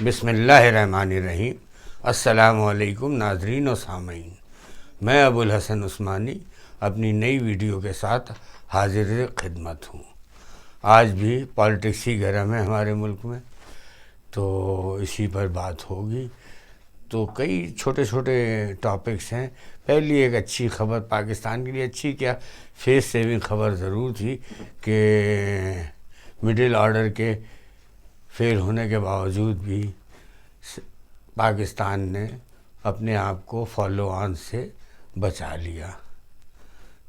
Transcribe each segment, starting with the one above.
بسم اللہ الرحمن الرحیم۔ السلام علیکم ناظرین و سامعین، میں ابو الحسن عثمانی اپنی نئی ویڈیو کے ساتھ حاضر خدمت ہوں۔ آج بھی پالیٹکس ہی گرم ہے ہمارے ملک میں، تو اسی پر بات ہوگی۔ تو کئی چھوٹے چھوٹے ٹاپکس ہیں۔ پہلی ایک اچھی خبر پاکستان کے لیے، اچھی کیا، فیس سیونگ خبر ضرور تھی کہ مڈل آرڈر کے فیل ہونے کے باوجود بھی پاکستان نے اپنے آپ کو فالو آن سے بچا لیا۔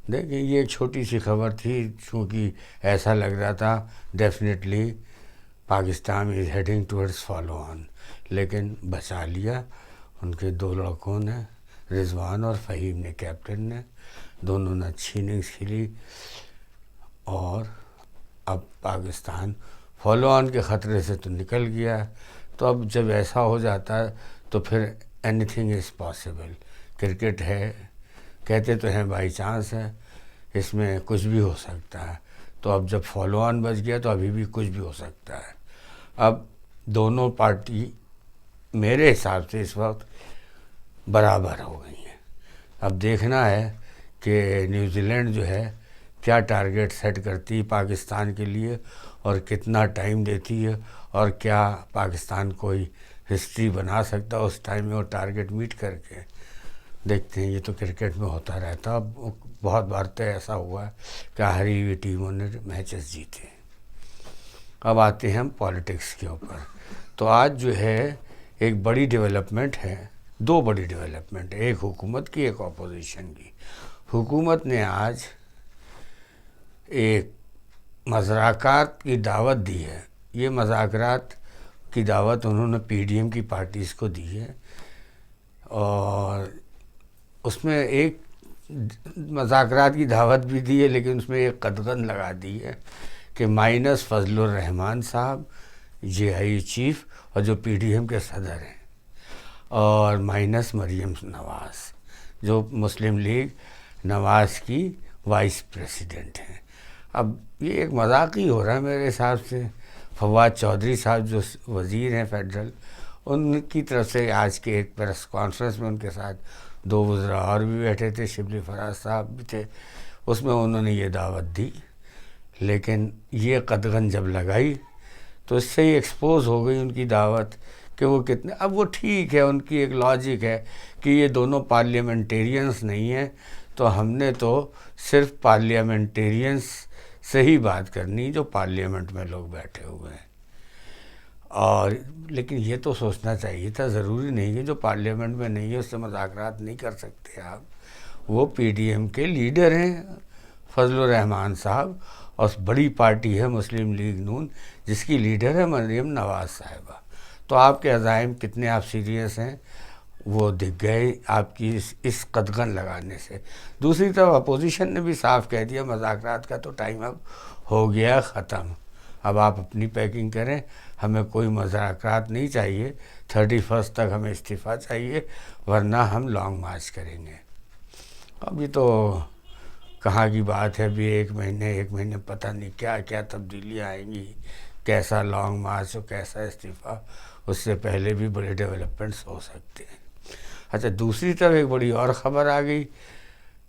دیکھیں، یہ ایک چھوٹی سی خبر تھی، چونکہ ایسا لگ رہا تھا definitely Pakistan is heading towards follow on, لیکن بچا لیا ان کے دو لڑکوں نے، رضوان اور فہیم نے، کیپٹن نے، دونوں نے اچھی اننگز کھیلی اور اب پاکستان فالو آن کے خطرے سے تو نکل گیا۔ تو اب جب ایسا ہو جاتا ہے تو پھر any thing is possible. Cricket ہے، کہتے تو ہیں بائی چانس ہے، اس میں کچھ بھی ہو سکتا ہے۔ تو اب جب فالو آن بچ گیا تو ابھی بھی کچھ بھی ہو سکتا ہے۔ اب دونوں پارٹی میرے حساب سے اس وقت برابر ہو گئی ہیں۔ اب دیکھنا ہے کہ نیوزی لینڈ جو ہے کیا ٹارگیٹ سیٹ کرتی ہے پاکستان کے لیے اور کتنا ٹائم دیتی ہے، اور کیا پاکستان کوئی ہسٹری بنا سکتا ہے اس ٹائم میں اور ٹارگیٹ میٹ کر کے۔ دیکھتے ہیں، یہ تو کرکٹ میں ہوتا رہتا، اب بہت بار تو ایسا ہوا ہے کہ ہاری ہوئی ٹیموں نے میچز جیتے۔ اب آتے ہیں ہم پالیٹکس کے اوپر۔ تو آج جو ہے ایک بڑی ڈیولپمنٹ ہے، دو بڑی ڈیولپمنٹ، ایک حکومت کی، ایک اپوزیشن کی۔ حکومت نے آج ایک مذاکرات کی دعوت دی ہے۔ یہ مذاکرات کی دعوت انہوں نے پی ڈی ایم کی پارٹیز کو دی ہے، اور اس میں ایک مذاکرات کی دعوت بھی دی ہے، لیکن اس میں ایک قدغن لگا دی ہے کہ مائنس فضل الرحمان صاحب جے آئی چیف اور جو پی ڈی ایم کے صدر ہیں، اور مائنس مریم نواز جو مسلم لیگ نواز کی وائس پریسیڈنٹ ہیں۔ اب یہ ایک مذاق ہی ہو رہا ہے میرے حساب سے۔ فواد چودھری صاحب جو وزیر ہیں فیڈرل، ان کی طرف سے آج کے ایک پریس کانفرنس میں ان کے ساتھ دو وزراء اور بھی بیٹھے تھے، شبلی فراز صاحب بھی تھے، اس میں انہوں نے یہ دعوت دی، لیکن یہ قدغن جب لگائی تو اس سے ہی ایکسپوز ہو گئی ان کی دعوت کہ وہ کتنے، اب وہ ٹھیک ہے، ان کی ایک لاجک ہے کہ یہ دونوں پارلیمنٹیرینز نہیں ہیں، تو ہم نے تو صرف پارلیمنٹیرینز سے ہی بات کرنی جو پارلیمنٹ میں لوگ بیٹھے ہوئے ہیں۔ اور لیکن یہ تو سوچنا چاہیے تھا، ضروری نہیں ہے جو پارلیمنٹ میں نہیں ہے اس سے مذاکرات نہیں کر سکتے آپ۔ وہ پی ڈی ایم کے لیڈر ہیں فضل الرحمان صاحب، اور بڑی پارٹی ہے مسلم لیگ نون جس کی لیڈر ہے مریم نواز صاحبہ۔ تو آپ کے عزائم کتنے آپ سیریس ہیں وہ دکھ گئے آپ کی اس قدغن لگانے سے۔ دوسری طرف اپوزیشن نے بھی صاف کہہ دیا مذاکرات کا تو ٹائم اب ہو گیا ختم، اب آپ اپنی پیکنگ کریں، ہمیں کوئی مذاکرات نہیں چاہیے، 31 تک ہمیں استعفیٰ چاہیے، ورنہ ہم لانگ مارچ کریں گے۔ اب یہ تو کہاں کی بات ہے، ابھی ایک مہینے پتہ نہیں کیا کیا تبدیلیاں آئیں گی، کیسا لانگ مارچ اور کیسا استعفیٰ، اس سے پہلے بھی بڑے ڈیولپمنٹس ہو سکتے ہیں۔ اچھا، دوسری طرف ایک بڑی اور خبر آ گئی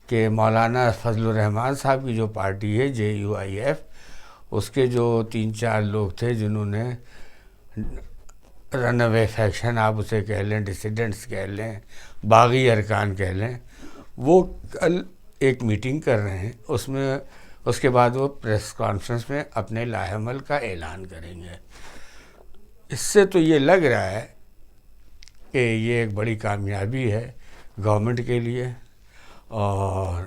کہ مولانا فضل الرحمان صاحب کی جو پارٹی ہے جے یو آئی ایف، اس کے جو 3-4 لوگ تھے جنہوں نے رن اوے فیکشن آپ اسے کہہ لیں، ڈسیڈنٹس کہہ لیں، باغی ارکان کہہ لیں، وہ کل ایک میٹنگ کر رہے ہیں، اس کے بعد وہ پریس کانفرنس میں اپنے لاہ عمل کا اعلان کریں گے۔ اس سے تو یہ لگ رہا ہے کہ یہ ایک بڑی کامیابی ہے گورنمنٹ کے لیے، اور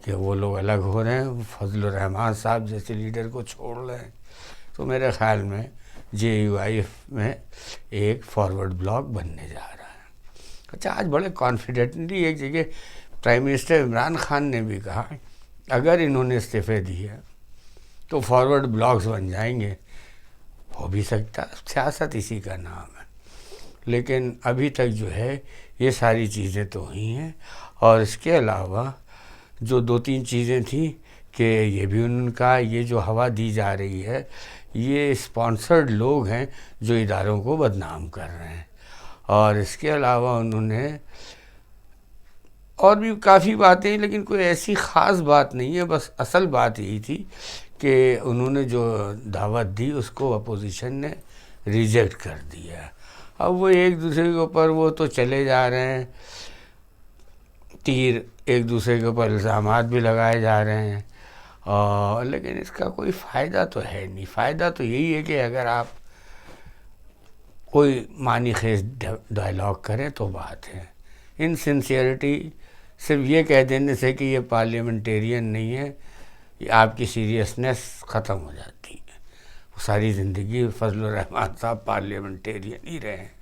کہ وہ لوگ الگ ہو رہے ہیں، فضل الرحمان صاحب جیسے لیڈر کو چھوڑ رہے ہیں، تو میرے خیال میں جے یو آئی ایف میں ایک فارورڈ بلاک بننے جا رہا ہے۔ اچھا، آج بڑے کانفیڈنٹلی ایک جگہ پرائم منسٹر عمران خان نے بھی کہا اگر انہوں نے استعفے دیے تو فارورڈ بلاکس بن جائیں گے۔ ہو بھی سکتا، سیاست اسی کا نام ہے، لیکن ابھی تک جو ہے یہ ساری چیزیں تو ہوئی ہیں۔ اور اس کے علاوہ جو 2-3 چیزیں تھیں کہ یہ بھی ان کا یہ جو ہوا دی جا رہی ہے یہ اسپانسرڈ لوگ ہیں جو اداروں کو بدنام کر رہے ہیں. اور اس کے علاوہ انہوں نے اور بھی کافی باتیں، لیکن کوئی ایسی خاص بات نہیں ہے. بس اصل بات یہی تھی کہ انہوں نے جو دعوت دی اس کو اپوزیشن نے ریجیکٹ کر دیا. اب وہ ایک دوسرے کے اوپر وہ تو چلے جا رہے ہیں، تیر ایک دوسرے کے اوپر الزامات بھی لگائے جا رہے ہیں، لیکن اس کا کوئی فائدہ تو ہے نہیں. فائدہ تو یہی ہے کہ اگر آپ کوئی معنی خیز ڈائلاگ کریں تو بات ہے. ان سنسیئرٹی صرف یہ کہہ دینے سے کہ یہ پارلیمنٹیرین نہیں ہے، یہ آپ کی سیریسنس ختم ہو جاتی ہے. ساری زندگی فضل الرحمان صاحب پارلیمنٹیرین ہی رہے ہیں.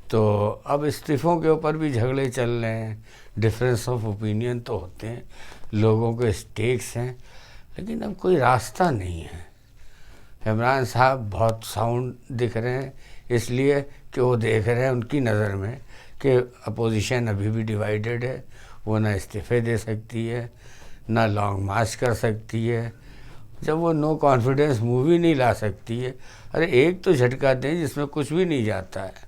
تو اب استعفوں کے اوپر بھی جھگڑے چل رہے ہیں، ڈفرینس آف اوپینین تو ہوتے ہیں، لوگوں کے اسٹیکس ہیں، لیکن اب کوئی راستہ نہیں ہے. عمران صاحب بہت ساؤنڈ دکھ رہے ہیں اس لیے کہ وہ دیکھ رہے ہیں ان کی نظر میں کہ اپوزیشن ابھی بھی ڈیوائیڈڈ ہے، وہ نہ استعفے دے سکتی ہے، نہ لانگ مارچ کر سکتی ہے. جب وہ نو کانفیڈنس مووی نہیں لا سکتی ہے، ارے ایک تو جھٹکا دیں جس میں کچھ بھی نہیں جاتا ہے،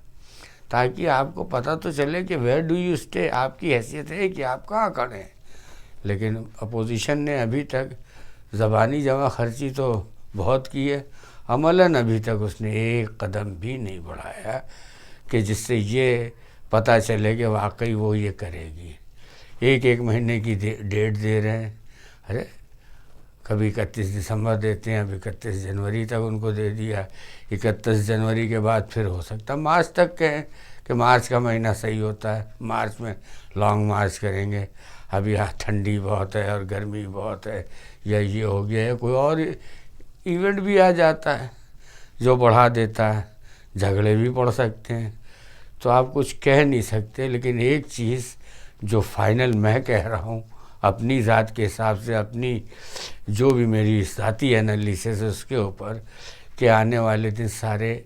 تاکہ آپ کو پتہ تو چلے کہ ویئر ڈو یو اسٹے. آپ کی حیثیت ہے کہ آپ کہاں کھڑے ہیں. لیکن اپوزیشن نے ابھی تک زبانی جمع خرچی تو بہت کی ہے، عملاً ابھی تک اس نے ایک قدم بھی نہیں بڑھایا کہ جس سے یہ پتہ چلے کہ واقعی وہ یہ کرے گی. ایک مہینے کی ڈیٹ دے رہے ہیں. ارے کبھی 31 دسمبر دیتے ہیں، اب 31 جنوری تک ان کو دے دیا. 31 جنوری کے بعد پھر ہو سکتا ہے مارچ تک کہیں کہ مارچ کا مہینہ صحیح ہوتا ہے، مارچ میں لانگ مارچ کریں گے. اب یہاں ٹھنڈی بہت ہے اور گرمی بہت ہے، یا یہ ہو گیا ہے، کوئی اور ایونٹ بھی آ جاتا ہے جو بڑھا دیتا ہے. جھگڑے بھی پڑ سکتے ہیں. تو آپ کچھ کہہ نہیں سکتے. لیکن ایک چیز جو فائنل میں کہہ رہا ہوں اپنی ذات کے حساب سے، اپنی جو بھی میری ذاتی انالیسس ہے اس کے اوپر، کہ آنے والے دن سارے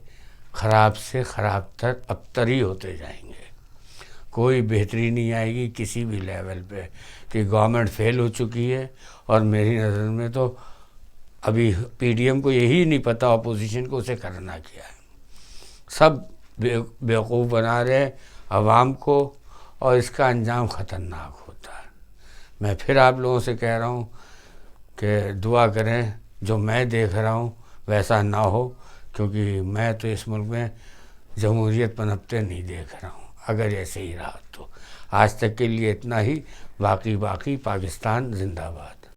خراب سے خراب تر ابتر ہی ہوتے جائیں گے. کوئی بہتری نہیں آئے گی کسی بھی لیول پہ، کہ گورنمنٹ فیل ہو چکی ہے. اور میری نظر میں تو ابھی پی ڈی ایم کو یہی نہیں پتہ اپوزیشن کو اسے کرنا کیا ہے. سب بیوقوف بنا رہے ہیں عوام کو، اور اس کا انجام خطرناک ہوتا ہے. میں پھر آپ لوگوں سے کہہ رہا ہوں کہ دعا کریں جو میں دیکھ رہا ہوں ویسا نہ ہو، کیونکہ میں تو اس ملک میں جمہوریت پنپتے نہیں دیکھ رہا ہوں. اگر ایسے ہی رہا تو آج تک کے لیے اتنا ہی. باقی پاکستان زندہ باد.